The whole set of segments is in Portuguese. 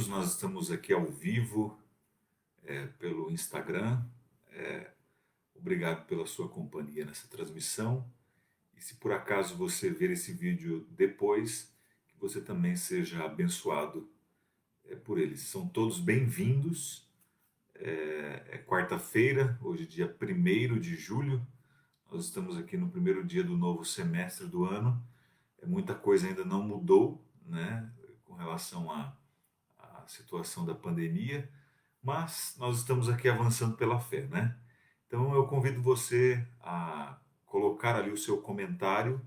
bem-vindos. Nós estamos aqui ao vivo pelo Instagram. Obrigado pela sua companhia nessa transmissão. E se por acaso você ver esse vídeo depois, que você também seja abençoado por eles. São todos bem-vindos. É quarta-feira, hoje dia 1º de julho. Nós estamos aqui no primeiro dia do novo semestre do ano. Muita coisa ainda não mudou, né, com relação à situação da pandemia, mas nós estamos aqui avançando pela fé, né? Então eu convido você a colocar ali o seu comentário,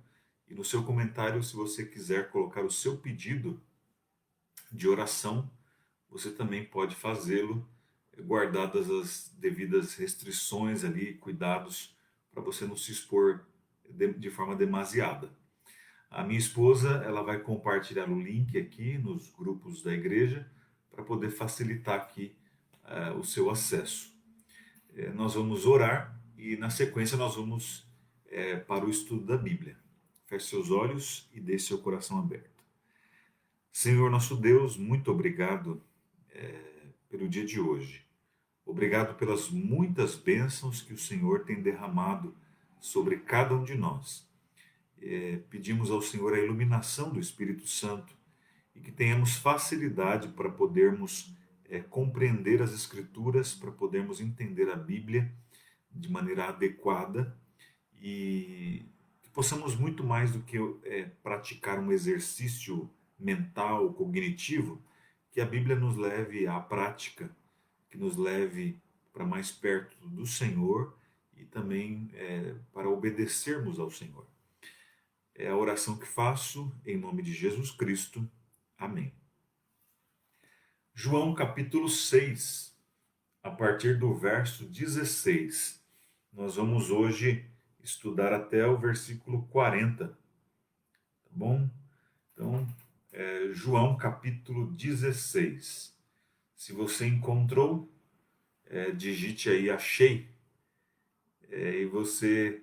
e no seu comentário, se você quiser colocar o seu pedido de oração, você também pode fazê-lo, guardadas as devidas restrições ali, cuidados, para você não se expor de forma demasiada. A minha esposa, ela vai compartilhar o link aqui nos grupos da igreja para poder facilitar aqui o seu acesso. Nós vamos orar e na sequência nós vamos para o estudo da Bíblia. Feche seus olhos e deixe seu coração aberto. Senhor nosso Deus, muito obrigado pelo dia de hoje. Obrigado pelas muitas bênçãos que o Senhor tem derramado sobre cada um de nós. Pedimos ao Senhor a iluminação do Espírito Santo e que tenhamos facilidade para podermos compreender as Escrituras, para podermos entender a Bíblia de maneira adequada e que possamos muito mais do que praticar um exercício mental, cognitivo, que a Bíblia nos leve à prática, que nos leve para mais perto do Senhor e também para obedecermos ao Senhor. É a oração que faço em nome de Jesus Cristo. Amém. João capítulo 6, a partir do verso 16. Nós vamos hoje estudar até o versículo 40. Tá bom? Então, João capítulo 16. Se você encontrou, digite aí achei. E você...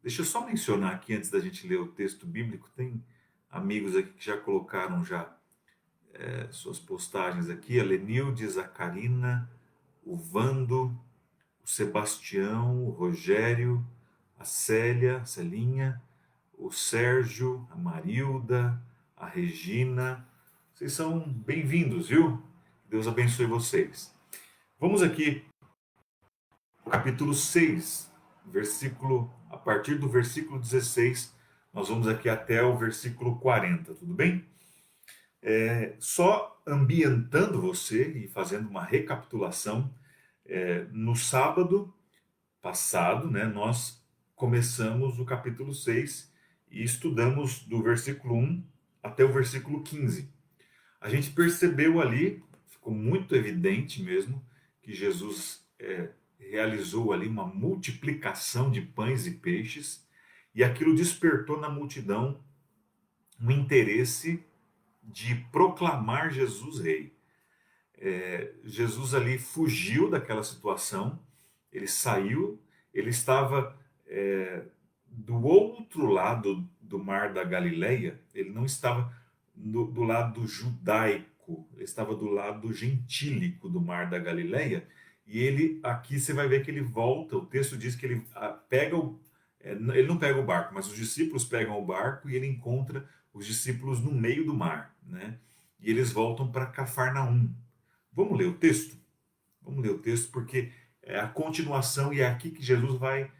Deixa eu só mencionar aqui, antes da gente ler o texto bíblico, tem amigos aqui que já colocaram suas postagens aqui, a Lenildes, a Karina, o Vando, o Sebastião, o Rogério, a Célia, a Celinha, o Sérgio, a Marilda, a Regina. Vocês são bem-vindos, viu? Deus abençoe vocês. Vamos aqui, capítulo 6, a partir do versículo 16, nós vamos aqui até o versículo 40, tudo bem? Só ambientando você e fazendo uma recapitulação, no sábado passado, né, nós começamos o capítulo 6 e estudamos do versículo 1 até o versículo 15. A gente percebeu ali, ficou muito evidente mesmo, que Jesus realizou ali uma multiplicação de pães e peixes, e aquilo despertou na multidão um interesse de proclamar Jesus rei. Jesus ali fugiu daquela situação, ele saiu, ele estava do outro lado do mar da Galileia, ele não estava do lado judaico, ele estava do lado gentílico do mar da Galileia. E ele, aqui você vai ver que ele volta, o texto diz que ele ele não pega o barco, mas os discípulos pegam o barco e ele encontra os discípulos no meio do mar, né? E eles voltam para Cafarnaum. Vamos ler o texto? Vamos ler o texto porque é a continuação e é aqui que Jesus vai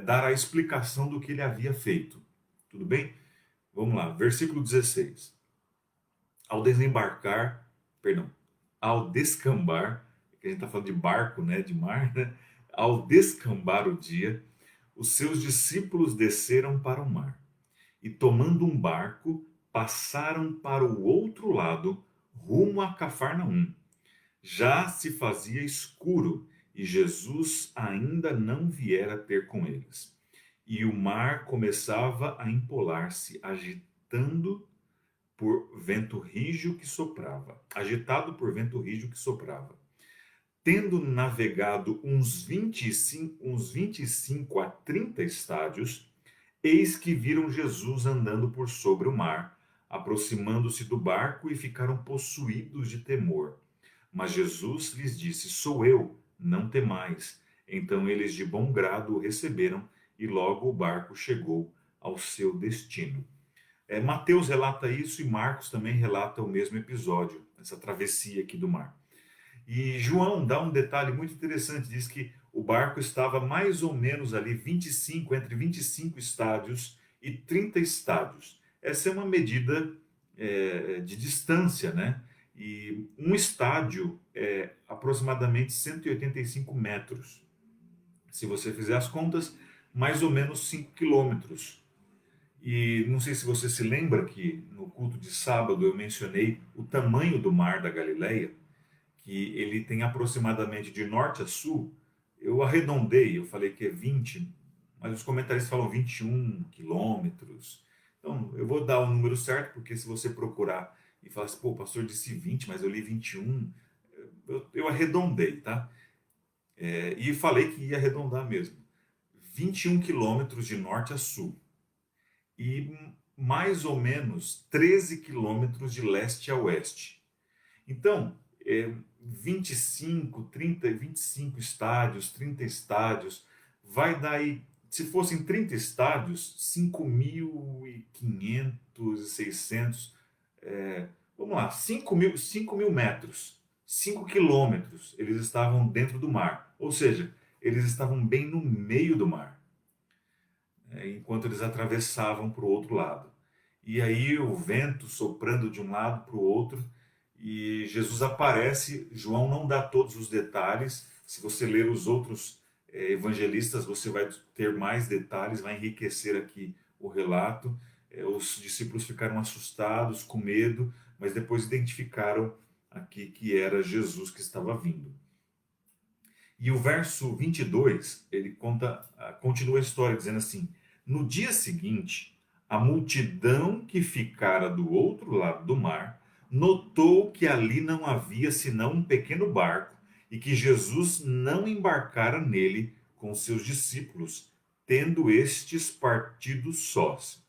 dar a explicação do que ele havia feito. Tudo bem? Vamos lá, versículo 16. Ao descambar, que a gente está falando de barco, né, de mar, né? Ao descambar o dia, os seus discípulos desceram para o mar e, tomando um barco, passaram para o outro lado, rumo a Cafarnaum. Já se fazia escuro e Jesus ainda não viera ter com eles. E o mar começava a empolar-se, agitado por vento rígido que soprava. Tendo navegado uns 25 a 30 estádios, eis que viram Jesus andando por sobre o mar, aproximando-se do barco e ficaram possuídos de temor. Mas Jesus lhes disse: Sou eu, não temais. Então eles de bom grado o receberam e logo o barco chegou ao seu destino. Mateus relata isso e Marcos também relata o mesmo episódio, essa travessia aqui do mar. E João dá um detalhe muito interessante, diz que o barco estava mais ou menos ali entre 25 estádios e 30 estádios. Essa é uma medida de distância, né? E um estádio é aproximadamente 185 metros. Se você fizer as contas, mais ou menos 5 quilômetros. E não sei se você se lembra que no culto de sábado eu mencionei o tamanho do mar da Galileia, que ele tem aproximadamente de norte a sul. Eu arredondei, eu falei que é 20, mas os comentaristas falam 21 quilômetros. Então, eu vou dar o número certo, porque se você procurar e falar assim, pô, o pastor disse 20, mas eu li 21, eu arredondei, tá? E falei que ia arredondar mesmo. 21 quilômetros de norte a sul e mais ou menos 13 quilômetros de leste a oeste. Então, 25, 30, 25 estádios, 30 estádios, vai dar aí, se fossem 30 estádios, 5.500, 600, vamos lá, 5.000 metros, 5 quilômetros, eles estavam dentro do mar. Ou seja, eles estavam bem no meio do mar, enquanto eles atravessavam para o outro lado. E aí o vento soprando de um lado para o outro, e Jesus aparece. João não dá todos os detalhes. Se você ler os outros evangelistas, você vai ter mais detalhes, vai enriquecer aqui o relato. Os discípulos ficaram assustados, com medo, mas depois identificaram aqui que era Jesus que estava vindo. E o verso 22, ele continua a história dizendo assim: No dia seguinte, a multidão que ficara do outro lado do mar notou que ali não havia senão um pequeno barco e que Jesus não embarcara nele com seus discípulos, tendo estes partido sós.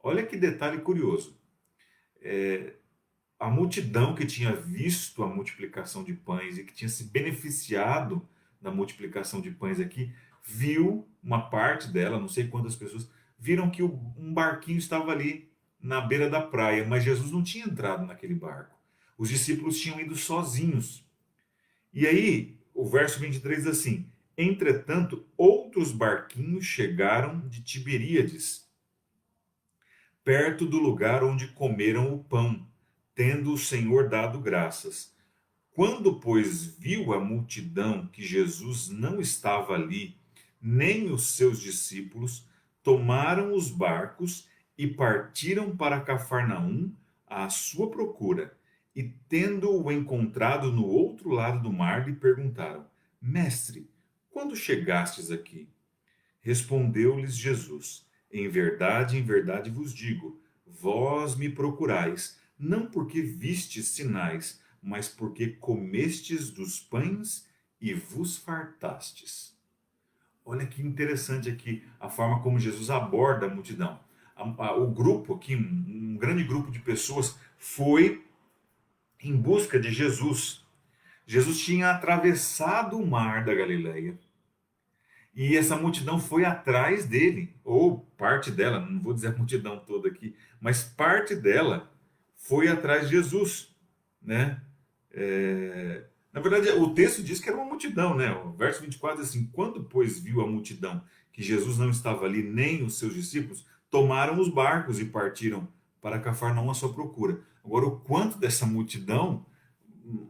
Olha que detalhe curioso. A multidão que tinha visto a multiplicação de pães e que tinha se beneficiado da multiplicação de pães aqui, viu uma parte dela, não sei quantas pessoas, viram que um barquinho estava ali na beira da praia, mas Jesus não tinha entrado naquele barco. Os discípulos tinham ido sozinhos. E aí, o verso 23 diz assim: Entretanto, outros barquinhos chegaram de Tiberíades, perto do lugar onde comeram o pão, tendo o Senhor dado graças. Quando, pois, viu a multidão que Jesus não estava ali, nem os seus discípulos, tomaram os barcos e partiram para Cafarnaum à sua procura. E, tendo-o encontrado no outro lado do mar, lhe perguntaram: Mestre, quando chegastes aqui? Respondeu-lhes Jesus: em verdade vos digo, vós me procurais, não porque vistes sinais, mas porque comestes dos pães e vos fartastes. Olha que interessante aqui a forma como Jesus aborda a multidão. O grupo aqui, um grande grupo de pessoas, foi em busca de Jesus. Jesus tinha atravessado o mar da Galileia. E essa multidão foi atrás dele, ou parte dela, não vou dizer a multidão toda aqui, mas parte dela foi atrás de Jesus, né? Na verdade, o texto diz que era uma multidão, né? O verso 24 diz assim: Quando, pois, viu a multidão que Jesus não estava ali, nem os seus discípulos, tomaram os barcos e partiram para Cafarnaum à sua procura. Agora, o quanto dessa multidão,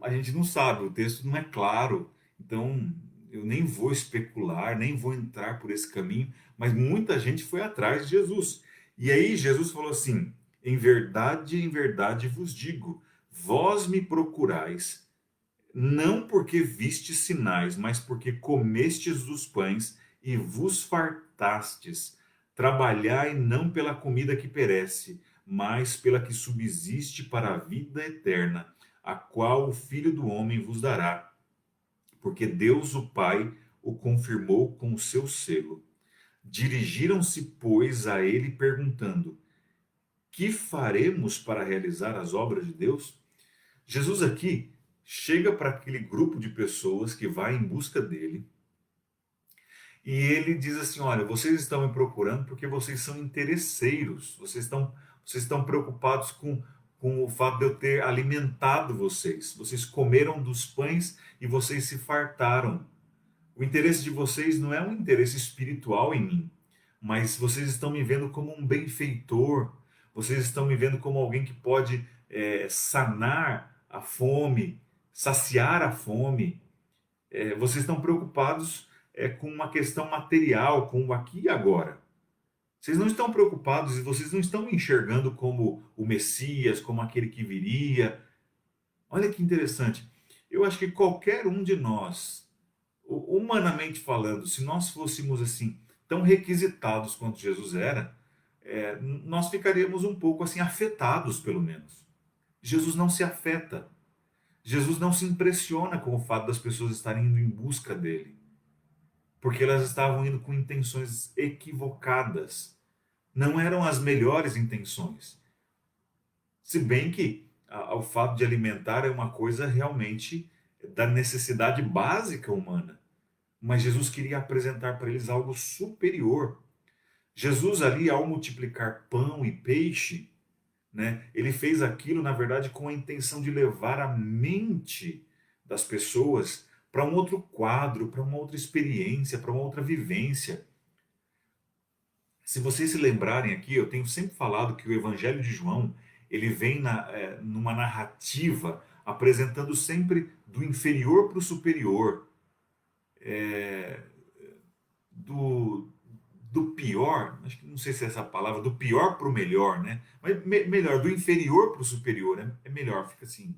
a gente não sabe, o texto não é claro, então eu nem vou especular, nem vou entrar por esse caminho, mas muita gente foi atrás de Jesus. E aí Jesus falou assim: em verdade vos digo, vós me procurais, não porque vistes sinais, mas porque comestes dos pães e vos fartastes. Trabalhai não pela comida que perece, mas pela que subsiste para a vida eterna, a qual o Filho do Homem vos dará, porque Deus o Pai o confirmou com o seu selo. Dirigiram-se, pois, a ele perguntando: que faremos para realizar as obras de Deus? Jesus aqui chega para aquele grupo de pessoas que vai em busca dele e ele diz assim: olha, vocês estão me procurando porque vocês são interesseiros, vocês estão preocupados com o fato de eu ter alimentado vocês. Vocês comeram dos pães e vocês se fartaram. O interesse de vocês não é um interesse espiritual em mim, mas vocês estão me vendo como um benfeitor, vocês estão me vendo como alguém que pode sanar a fome, saciar a fome. Vocês estão preocupados com uma questão material, com o aqui e agora. Vocês não estão preocupados e vocês não estão me enxergando como o Messias, como aquele que viria. Olha que interessante. Eu acho que qualquer um de nós, humanamente falando, se nós fôssemos assim tão requisitados quanto Jesus era, nós ficaríamos um pouco assim afetados, pelo menos. Jesus não se afeta. Jesus não se impressiona com o fato das pessoas estarem indo em busca dele, porque elas estavam indo com intenções equivocadas. Não eram as melhores intenções. Se bem que o fato de alimentar é uma coisa realmente da necessidade básica humana. Mas Jesus queria apresentar para eles algo superior. Jesus ali, ao multiplicar pão e peixe, né, ele fez aquilo, na verdade, com a intenção de levar a mente das pessoas para um outro quadro, para uma outra experiência, para uma outra vivência. Se vocês se lembrarem aqui, eu tenho sempre falado que o Evangelho de João, ele vem numa narrativa apresentando sempre do inferior para o superior, do, do pior, acho que não sei se é essa palavra, do pior para o melhor, né? Mas melhor, do inferior para o superior, é melhor, fica assim,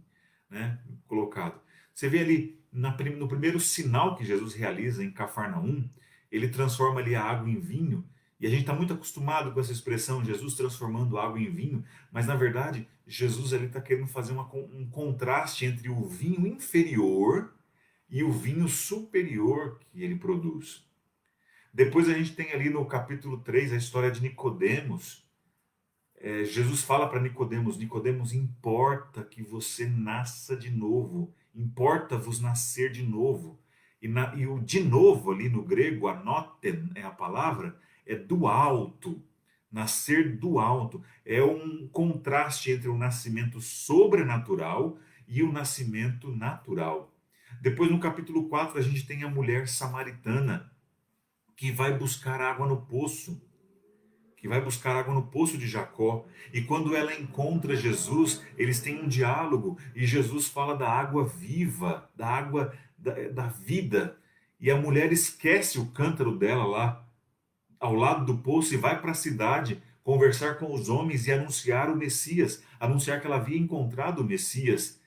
né? Colocado. Você vê ali no primeiro sinal que Jesus realiza em Cafarnaum, ele transforma ali a água em vinho, e a gente está muito acostumado com essa expressão, Jesus transformando água em vinho, mas na verdade, Jesus ali está querendo fazer um contraste entre o vinho inferior e o vinho superior que ele produz. Depois a gente tem ali no capítulo 3 a história de Nicodemos. Jesus fala para Nicodemos: Nicodemos, importa que você nasça de novo, importa-vos nascer de novo. E o de novo ali no grego, anoten é a palavra, é do alto, nascer do alto. É um contraste entre o nascimento sobrenatural e o nascimento natural. Depois no capítulo 4 a gente tem a mulher samaritana, que vai buscar água no poço, que vai buscar água no poço de Jacó. E quando ela encontra Jesus, eles têm um diálogo e Jesus fala da água viva, da água da vida. E a mulher esquece o cântaro dela lá ao lado do poço e vai para a cidade conversar com os homens e anunciar o Messias, anunciar que ela havia encontrado o Messias.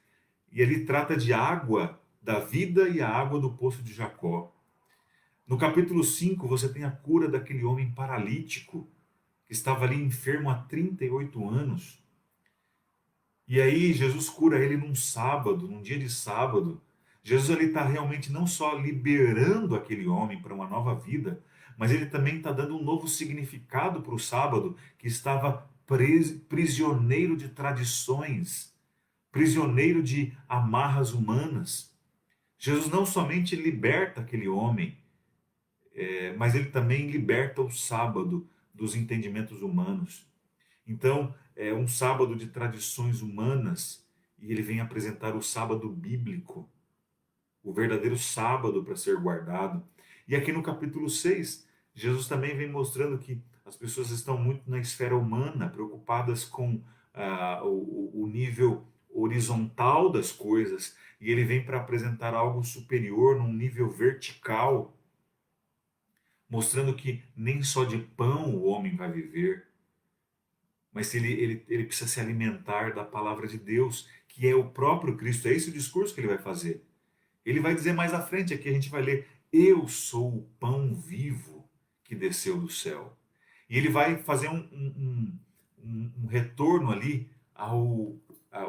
E ele trata de água da vida e a água do poço de Jacó. No capítulo 5, você tem a cura daquele homem paralítico que estava ali enfermo há 38 anos. E aí Jesus cura ele num sábado, num dia de sábado. Jesus ali está realmente não só liberando aquele homem para uma nova vida, mas ele também está dando um novo significado para o sábado, que estava prisioneiro de tradições, prisioneiro de amarras humanas. Jesus não somente liberta aquele homem, mas ele também liberta o sábado dos entendimentos humanos. Então, é um sábado de tradições humanas e ele vem apresentar o sábado bíblico, o verdadeiro sábado para ser guardado. E aqui no capítulo 6, Jesus também vem mostrando que as pessoas estão muito na esfera humana, preocupadas com o nível horizontal das coisas, e ele vem para apresentar algo superior, num nível vertical, mostrando que nem só de pão o homem vai viver, mas ele precisa se alimentar da palavra de Deus, que é o próprio Cristo. É esse o discurso que ele vai fazer. Ele vai dizer mais à frente, aqui a gente vai ler: eu sou o pão vivo que desceu do céu. E ele vai fazer um retorno ali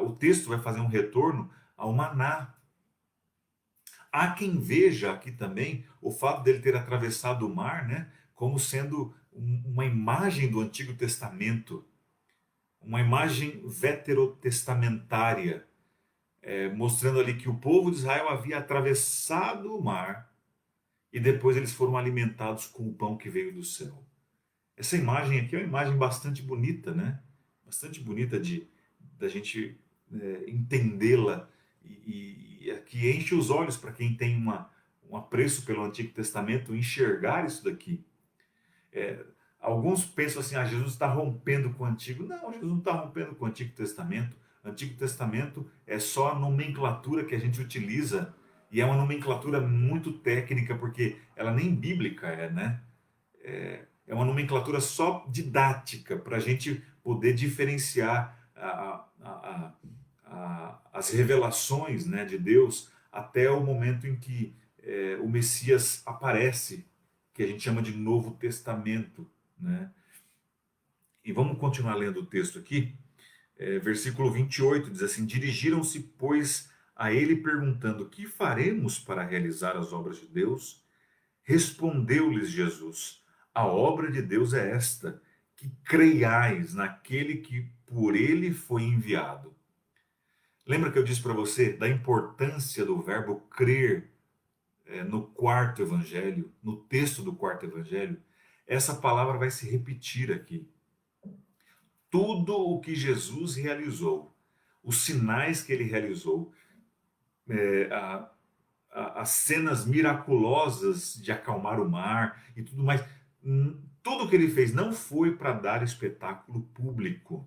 o texto vai fazer um retorno ao maná. Há quem veja aqui também o fato dele ter atravessado o mar, né, como sendo uma imagem do Antigo Testamento, uma imagem veterotestamentária, mostrando ali que o povo de Israel havia atravessado o mar e depois eles foram alimentados com o pão que veio do céu. Essa imagem aqui é uma imagem bastante bonita, né? Bastante bonita de da gente entendê-la e que enche os olhos para quem tem um apreço pelo Antigo Testamento enxergar isso daqui. É, Alguns pensam assim, Jesus está rompendo com o Antigo. Não, Jesus não está rompendo com o Antigo Testamento. O Antigo Testamento é só a nomenclatura que a gente utiliza e é uma nomenclatura muito técnica porque ela nem bíblica é, né? É uma nomenclatura só didática para a gente poder diferenciar as revelações, né, de Deus até o momento em que o Messias aparece, que a gente chama de Novo Testamento, né? E vamos continuar lendo o texto aqui. Versículo 28 diz assim: Dirigiram-se, pois, a ele perguntando: Que faremos para realizar as obras de Deus? Respondeu-lhes Jesus: A obra de Deus é esta, que creiais naquele que por ele foi enviado. Lembra que eu disse para você da importância do verbo crer no quarto evangelho, no texto do quarto evangelho? Essa palavra vai se repetir aqui. Tudo o que Jesus realizou, os sinais que ele realizou, é, a- as cenas miraculosas de acalmar o mar e tudo mais, tudo que ele fez não foi para dar espetáculo público.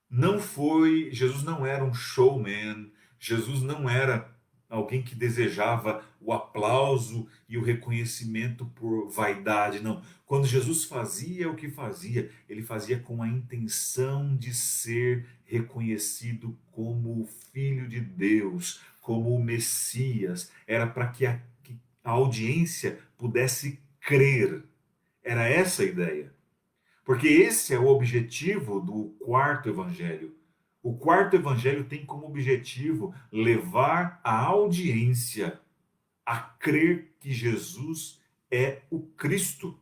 Não foi, Jesus não era um showman, Jesus não era alguém que desejava o aplauso e o reconhecimento por vaidade, não. Quando Jesus fazia o que fazia, ele fazia com a intenção de ser reconhecido como o Filho de Deus, como o Messias. Era para que a audiência pudesse crer. Era essa a ideia. Porque esse é o objetivo do quarto evangelho. O quarto evangelho tem como objetivo levar a audiência a crer que Jesus é o Cristo.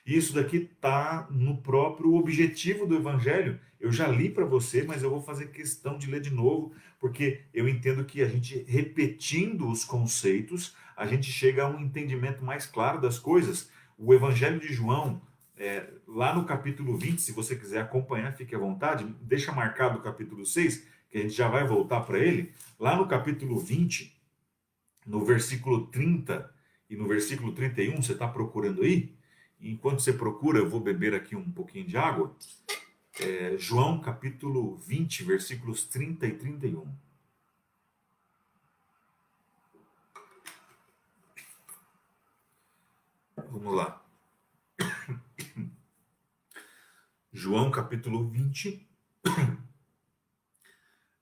E isso daqui está no próprio objetivo do evangelho. Eu já li para você, mas eu vou fazer questão de ler de novo, porque eu entendo que a gente repetindo os conceitos, a gente chega a um entendimento mais claro das coisas. O evangelho de João, lá no capítulo 20, se você quiser acompanhar, fique à vontade, deixa marcado o capítulo 6, que a gente já vai voltar para ele. Lá no capítulo 20, no versículo 30 e no versículo 31, você está procurando aí? Enquanto você procura, eu vou beber aqui um pouquinho de água. João capítulo 20, versículos 30 e 31. Vamos lá. João capítulo 20,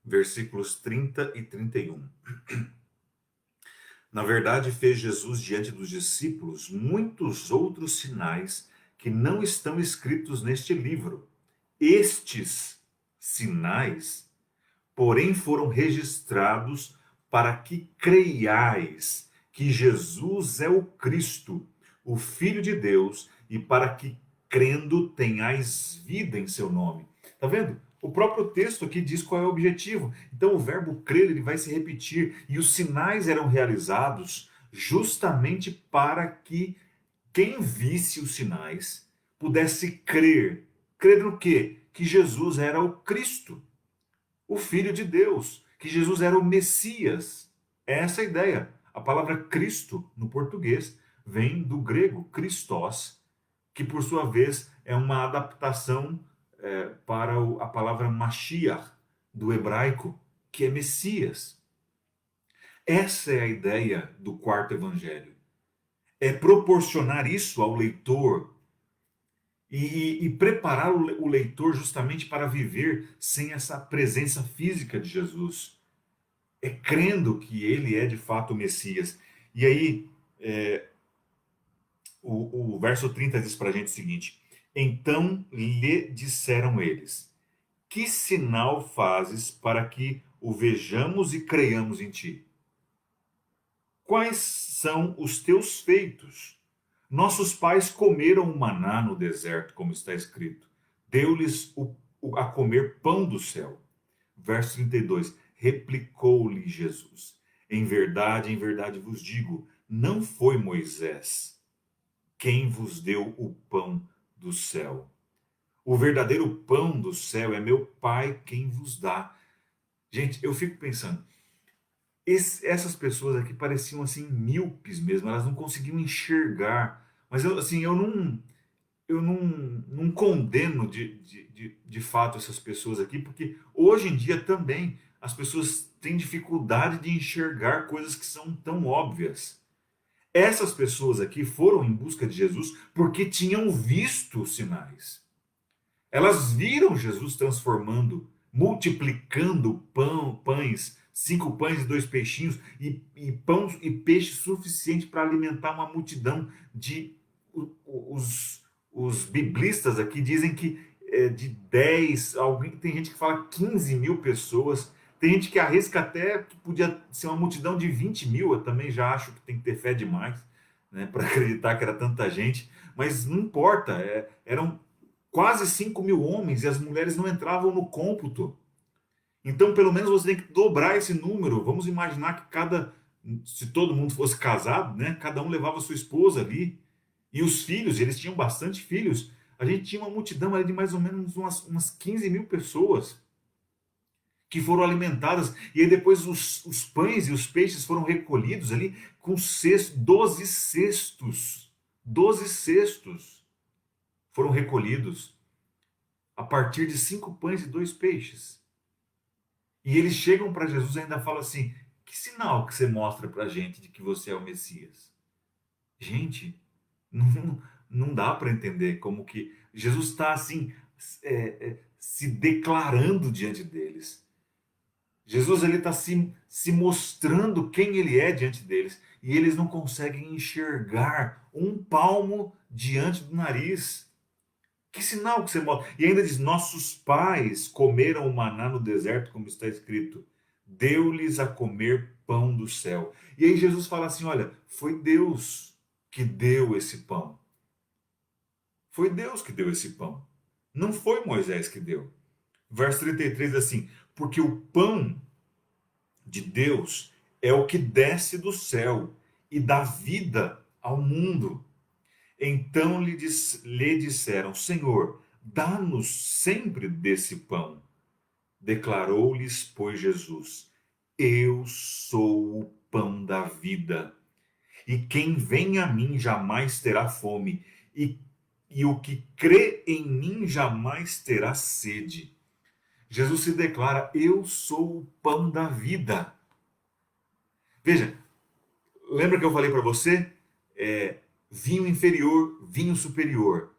versículos 30 e 31. Na verdade, fez Jesus diante dos discípulos muitos outros sinais que não estão escritos neste livro. Estes sinais, porém, foram registrados para que creiais que Jesus é o Cristo, o Filho de Deus, e para que, crendo, tenhais vida em seu nome. Está vendo? O próprio texto aqui diz qual é o objetivo. Então, o verbo crer ele vai se repetir, e os sinais eram realizados justamente para que quem visse os sinais pudesse crer. Crer no quê? Que Jesus era o Cristo, o Filho de Deus, que Jesus era o Messias. É essa a ideia. A palavra Cristo, no português, vem do grego Christos, que por sua vez é uma adaptação para a palavra Mashiach, do hebraico, que é Messias. Essa é a ideia do quarto evangelho. É proporcionar isso ao leitor e preparar o leitor justamente para viver sem essa presença física de Jesus. É crendo que ele é de fato o Messias. E aí, o verso 30 diz para a gente o seguinte: Então lhe disseram eles: Que sinal fazes para que o vejamos e creiamos em ti? Quais são os teus feitos? Nossos pais comeram o maná no deserto, como está escrito. Deu-lhes a comer pão do céu. Verso 32, replicou-lhe Jesus: em verdade vos digo, não foi Moisés quem vos deu o pão do céu. O verdadeiro pão do céu é meu Pai quem vos dá. Gente, eu fico pensando, essas pessoas aqui pareciam assim míopes mesmo, elas não conseguiam enxergar. Mas eu não condeno de fato essas pessoas aqui, porque hoje em dia também as pessoas têm dificuldade de enxergar coisas que são tão óbvias. Essas pessoas aqui foram em busca de Jesus porque tinham visto os sinais. Elas viram Jesus transformando, multiplicando pães, 5 pães e 2 peixinhos, e pão e peixe suficiente para alimentar uma multidão de. Os, os biblistas aqui dizem que de 10, alguém, tem gente que fala 15 mil pessoas, tem gente que arrisca até que podia ser uma multidão de 20 mil, eu também já acho que tem que ter fé demais, né, para acreditar que era tanta gente, mas não importa, eram quase 5 mil homens e as mulheres não entravam no cômputo. Então, pelo menos você tem que dobrar esse número. Vamos imaginar que se todo mundo fosse casado, né? Cada um levava sua esposa ali. E os filhos, eles tinham bastante filhos. A gente tinha uma multidão ali de mais ou menos umas 15 mil pessoas que foram alimentadas. E aí depois os pães e os peixes foram recolhidos ali com 12 cestos. 12 cestos foram recolhidos a partir de 5 pães e 2 peixes. E eles chegam para Jesus e ainda falam assim: que sinal que você mostra para a gente de que você é o Messias? Gente, não, não dá para entender como que Jesus está assim, se declarando diante deles. Jesus ele está se mostrando quem ele é diante deles. E eles não conseguem enxergar um palmo diante do nariz. Que sinal que você mostra? E ainda diz: nossos pais comeram o maná no deserto, como está escrito. Deu-lhes a comer pão do céu. E aí Jesus fala assim: olha, foi Deus que deu esse pão. Foi Deus que deu esse pão. Não foi Moisés que deu. Verso 33 diz assim: porque o pão de Deus é o que desce do céu e dá vida ao mundo. Então lhe disseram: Senhor, dá-nos sempre desse pão. Declarou-lhes, pois, Jesus: eu sou o pão da vida. E quem vem a mim jamais terá fome, e o que crê em mim jamais terá sede. Jesus se declara: eu sou o pão da vida. Veja, lembra que eu falei para você? Vinho inferior, vinho superior.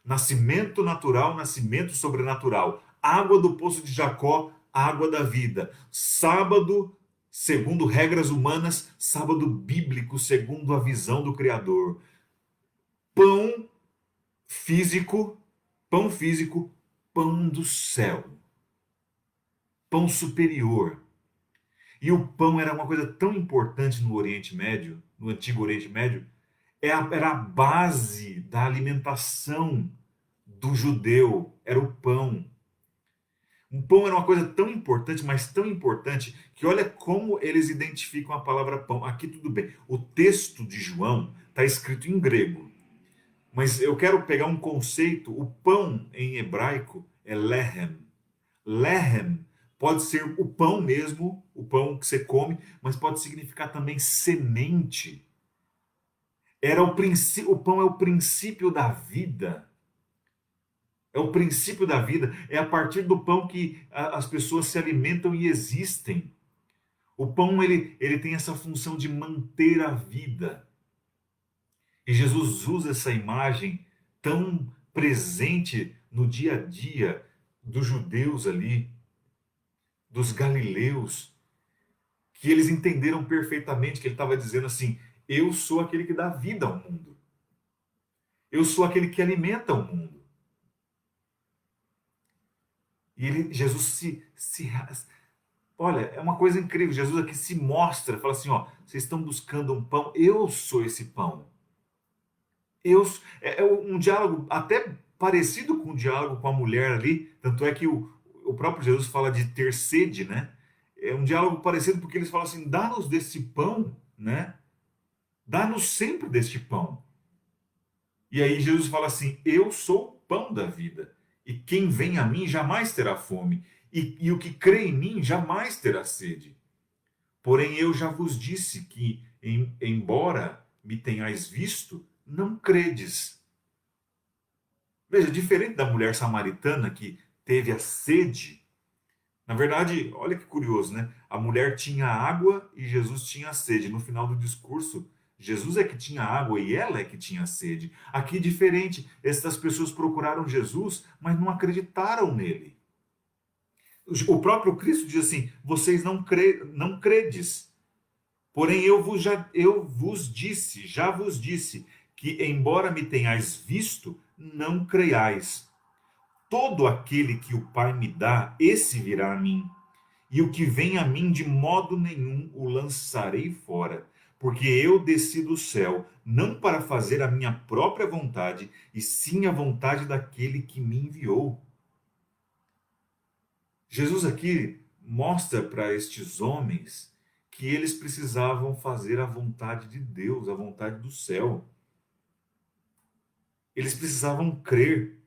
Nascimento natural, nascimento sobrenatural. Água do poço de Jacó, água da vida. Sábado, segundo regras humanas, sábado bíblico, segundo a visão do Criador. Pão físico, pão físico, pão do céu. Pão superior. E o pão era uma coisa tão importante no Oriente Médio, no Antigo Oriente Médio, era a base da alimentação do judeu, era o pão. O pão era uma coisa tão importante, mas tão importante, que olha como eles identificam a palavra pão. Aqui tudo bem, o texto de João está escrito em grego, mas eu quero pegar um conceito. O pão em hebraico é lehem. Lehem pode ser o pão mesmo, o pão que você come, mas pode significar também semente. O pão é o princípio da vida. É o princípio da vida. É a partir do pão que as pessoas se alimentam e existem. O pão ele tem essa função de manter a vida. E Jesus usa essa imagem tão presente no dia a dia dos judeus ali, dos galileus, que eles entenderam perfeitamente que ele estava dizendo assim: eu sou aquele que dá vida ao mundo. Eu sou aquele que alimenta o mundo. E Jesus olha, é uma coisa incrível. Jesus aqui se mostra, fala assim: ó, vocês estão buscando um pão, eu sou esse pão. É um diálogo até parecido com o diálogo com a mulher ali, tanto é que o próprio Jesus fala de ter sede, né? É um diálogo parecido porque eles falam assim: dá-nos desse pão, né? Dá-nos sempre deste pão. E aí Jesus fala assim: eu sou o pão da vida, e quem vem a mim jamais terá fome, e o que crê em mim jamais terá sede. Porém, eu já vos disse que, embora me tenhais visto, não credes. Veja, diferente da mulher samaritana que teve a sede, na verdade, olha que curioso, né? A mulher tinha água e Jesus tinha sede. No final do discurso, Jesus é que tinha água e ela é que tinha sede. Aqui, diferente, essas pessoas procuraram Jesus, mas não acreditaram nele. O próprio Cristo diz assim: vocês não credes. Porém, eu vos disse, já vos disse, que embora me tenhais visto, não creiais. Todo aquele que o Pai me dá, esse virá a mim. E o que vem a mim, de modo nenhum o lançarei fora. Porque eu desci do céu, não para fazer a minha própria vontade, e sim a vontade daquele que me enviou. Jesus aqui mostra para estes homens que eles precisavam fazer a vontade de Deus, a vontade do céu. Eles precisavam crer.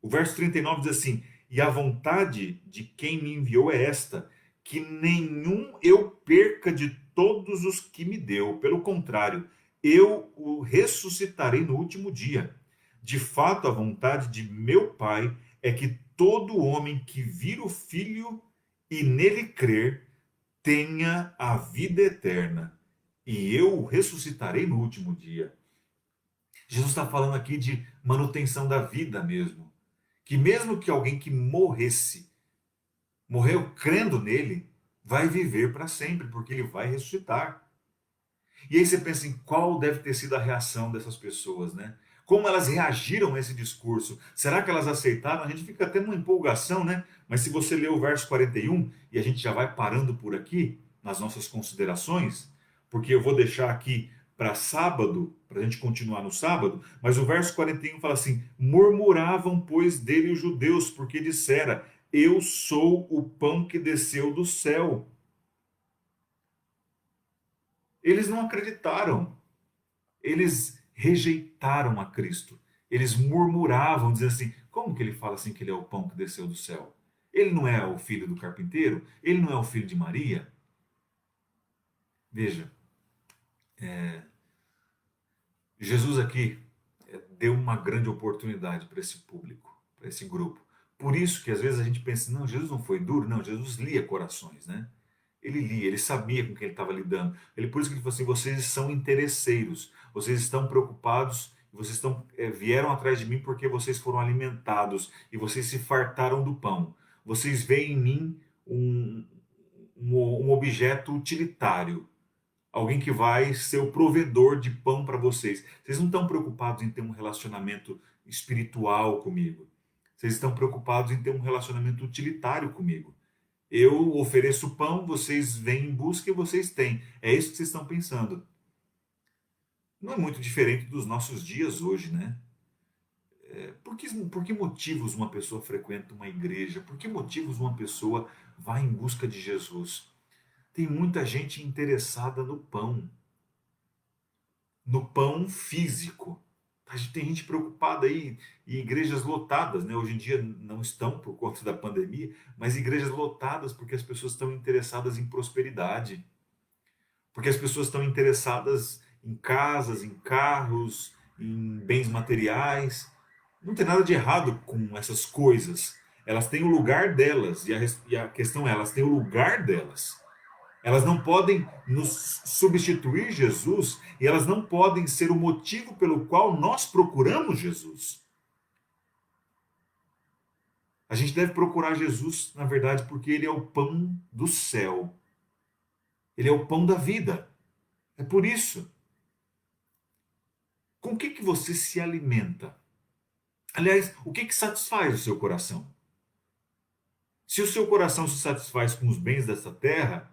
O verso 39 diz assim: e a vontade de quem me enviou é esta, que nenhum eu perca de todos os que me deu. Pelo contrário, eu o ressuscitarei no último dia. De fato, a vontade de meu Pai é que todo homem que vir o Filho e nele crer tenha a vida eterna, e eu o ressuscitarei no último dia. Jesus está falando aqui de manutenção da vida mesmo. Que mesmo que alguém que morreu crendo nele, vai viver para sempre, porque ele vai ressuscitar. E aí você pensa em qual deve ter sido a reação dessas pessoas, né? Como elas reagiram a esse discurso? Será que elas aceitaram? A gente fica até numa empolgação, né? Mas se você ler o verso 41, e a gente já vai parando por aqui, nas nossas considerações, porque eu vou deixar aqui para sábado, para a gente continuar no sábado, mas o verso 41 fala assim: murmuravam, pois, dele os judeus, porque dissera: eu sou o pão que desceu do céu. Eles não acreditaram. Eles rejeitaram a Cristo. Eles murmuravam, dizendo assim: como que ele fala assim que ele é o pão que desceu do céu? Ele não é o filho do carpinteiro? Ele não é o filho de Maria? Veja, Jesus aqui deu uma grande oportunidade para esse público, para esse grupo. Por isso que às vezes a gente pensa: não, Jesus não foi duro, não, Jesus lia corações, né? Ele lia, ele sabia com quem ele estava lidando. Por isso que ele falou assim: vocês são interesseiros, vocês estão preocupados, vocês vieram atrás de mim porque vocês foram alimentados e vocês se fartaram do pão. Vocês veem em mim um objeto utilitário, alguém que vai ser o provedor de pão para vocês. Vocês não estão preocupados em ter um relacionamento espiritual comigo. Vocês estão preocupados em ter um relacionamento utilitário comigo. Eu ofereço pão, vocês vêm em busca e vocês têm. É isso que vocês estão pensando. Não é muito diferente dos nossos dias hoje, né? Por que motivos uma pessoa frequenta uma igreja? Por que motivos uma pessoa vai em busca de Jesus? Tem muita gente interessada no pão físico. Tem gente preocupada aí em igrejas lotadas, né? Hoje em dia não estão por conta da pandemia, mas igrejas lotadas porque as pessoas estão interessadas em prosperidade, porque as pessoas estão interessadas em casas, em carros, em bens materiais. Não tem nada de errado com essas coisas. Elas têm o lugar delas, e a questão é, elas têm o lugar delas. Elas não podem nos substituir Jesus e elas não podem ser o motivo pelo qual nós procuramos Jesus. A gente deve procurar Jesus, na verdade, porque ele é o pão do céu. Ele é o pão da vida. É por isso. Com o que você se alimenta? Aliás, o que satisfaz o seu coração? Se o seu coração se satisfaz com os bens dessa terra,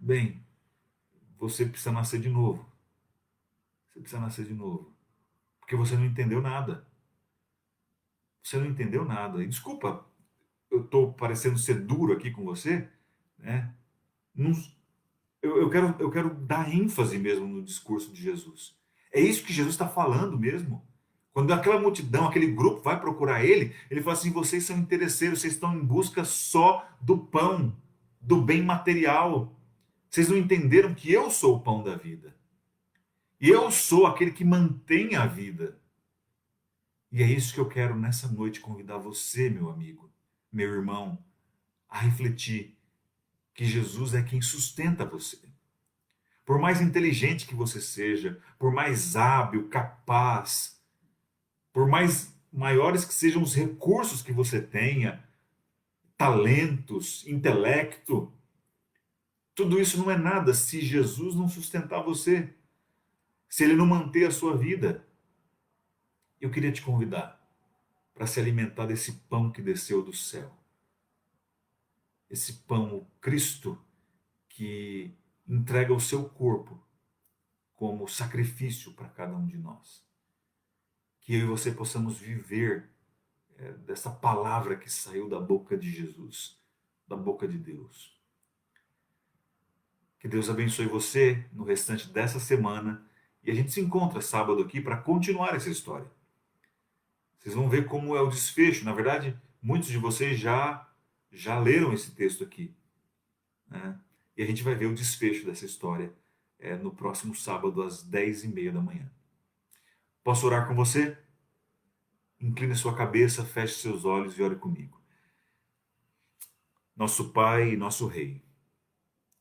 bem, você precisa nascer de novo. Você precisa nascer de novo. Porque você não entendeu nada. você não entendeu nada. E desculpa, eu estou parecendo ser duro aqui com você, né? Não- eu quero dar ênfase mesmo no discurso de Jesus. É isso que Jesus está falando mesmo. Quando aquela multidão, aquele grupo vai procurar ele, ele fala assim: vocês são interesseiros, vocês estão em busca só do pão, do bem material. Vocês não entenderam que eu sou o pão da vida. E eu sou aquele que mantém a vida. E é isso que eu quero nessa noite convidar você, meu amigo, meu irmão, a refletir que Jesus é quem sustenta você. Por mais inteligente que você seja, por mais hábil, capaz, por mais maiores que sejam os recursos que você tenha, talentos, intelecto, tudo isso não é nada se Jesus não sustentar você, se ele não manter a sua vida. Eu queria te convidar para se alimentar desse pão que desceu do céu. Esse pão, o Cristo, que entrega o seu corpo como sacrifício para cada um de nós. Que eu e você possamos viver dessa palavra que saiu da boca de Jesus, da boca de Deus. Que Deus abençoe você no restante dessa semana e a gente se encontra sábado aqui para continuar essa história. Vocês vão ver como é o desfecho. Na verdade, muitos de vocês já leram esse texto aqui, né? E a gente vai ver o desfecho dessa história no próximo sábado às 10h30 da manhã. Posso orar com você? Incline sua cabeça, feche seus olhos e ore comigo. Nosso Pai e nosso Rei,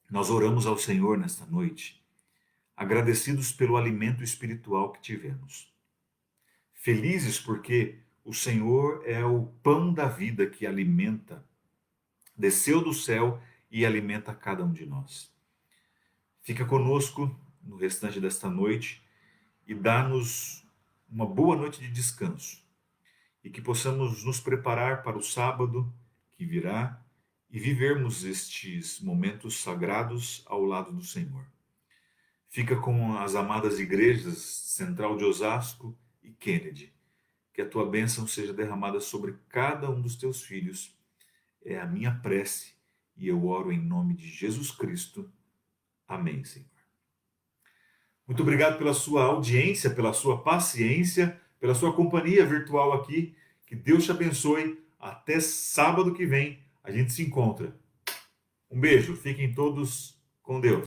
nós oramos ao Senhor nesta noite, agradecidos pelo alimento espiritual que tivemos. Felizes porque o Senhor é o pão da vida que alimenta, desceu do céu e alimenta cada um de nós. Fica conosco no restante desta noite e dá-nos uma boa noite de descanso e que possamos nos preparar para o sábado que virá e vivermos estes momentos sagrados ao lado do Senhor. Fica com as amadas igrejas Central de Osasco e Kennedy. Que a tua bênção seja derramada sobre cada um dos teus filhos. É a minha prece e eu oro em nome de Jesus Cristo. Amém, Senhor. Muito obrigado pela sua audiência, pela sua paciência, pela sua companhia virtual aqui. Que Deus te abençoe. Até sábado que vem a gente se encontra. Um beijo. Fiquem todos com Deus.